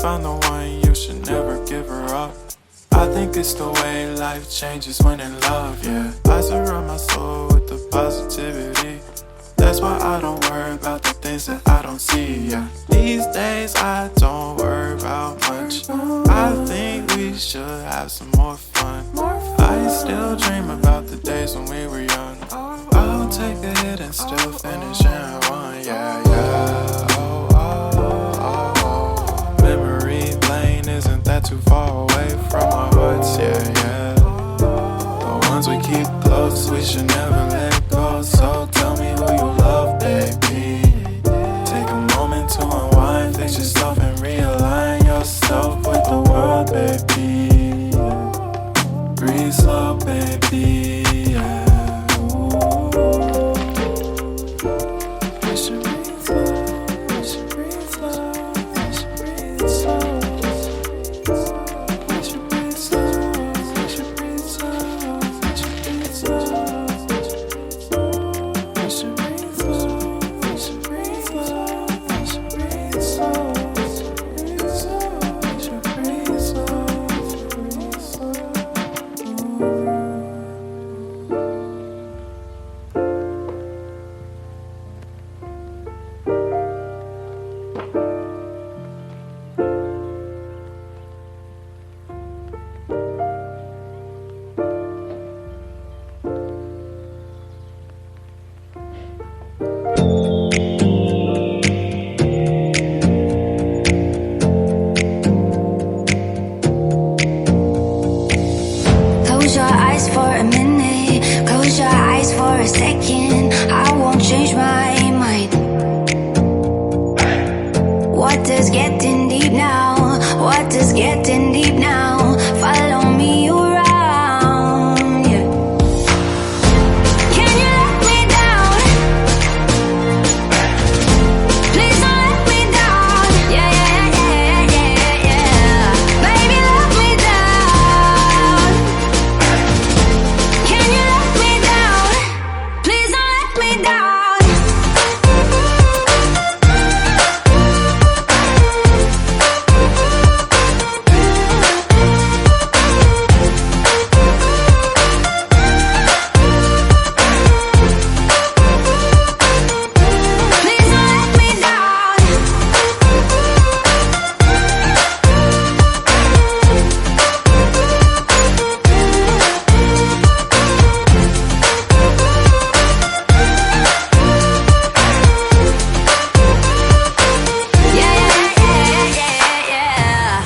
found the one, you should never give her up. I think it's the way life changes when in love, yeah. I surround my soul with the positivity. That's why I don't worry about the things that I don't see, yeah. These days I don't worry about much. I think we should have some more fun. I still dream about the days when we were young. I'll take a hit and still finish and one, yeah, yeah. Oh, oh, oh, oh. Memory lane, isn't that too far away from our hearts, yeah, yeah. The ones we keep close, we should never let go. So tell me who you love, baby. Take a moment to unwind, fix yourself and realign yourself with the world, baby. Breathe slow, baby, yeah. We should breathe slow, we should breathe slow, we should breathe slow. We should breathe slow, we should breathe slow, we should breathe slow. We should breathe slow, we should breathe slow, we should breathe slow. We should breathe slow, we should breathe slow, breathe slow. Close your eyes for a minute, close your eyes for a second. I won't change my mind. What is getting deep now? What is getting deep now? Follow me around, yeah. Can you let me down? Please don't let me down. Yeah, yeah, yeah, yeah, yeah. Baby, let me down. Can you let me down? Please don't let me down. Please don't let me down. Yeah, yeah, yeah, yeah, yeah.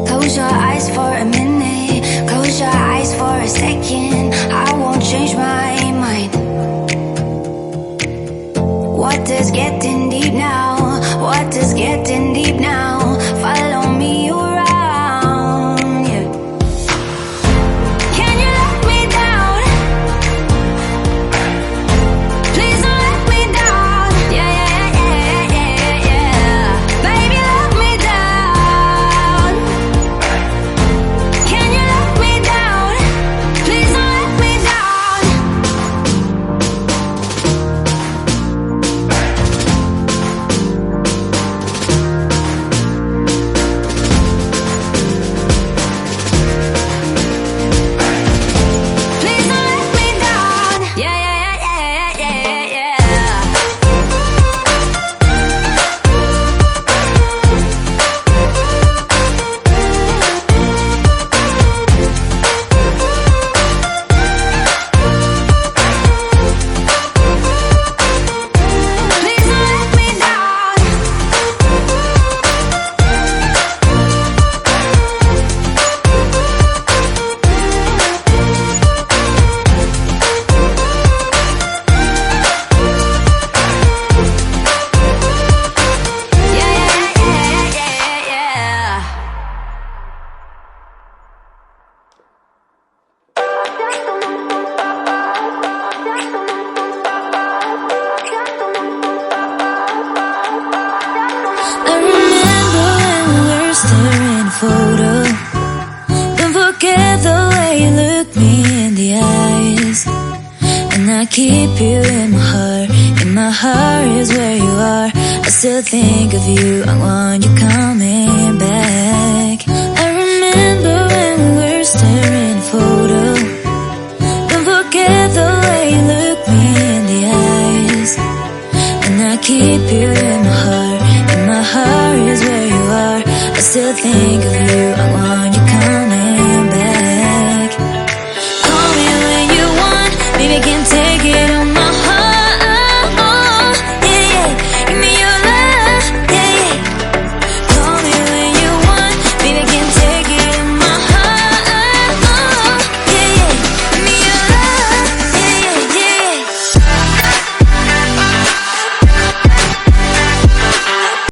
Close your eyes for a minute, close your eyes for a second. I won't change my mind. What is getting deep now? What is getting deep now? Follow me around, yeah. Can you let me down? Please don't let me down. Yeah, yeah, yeah, yeah, yeah. Baby, let me down. Can you let me down? Please don't let me down. keep you in my heart. In my heart is where you are. I still think of you, I want you coming back. I remember when we were staring at a photo. Don't forget the way you look me in the eyes. And I keep you in my heart. In my heart is where you are. I still think of you, I want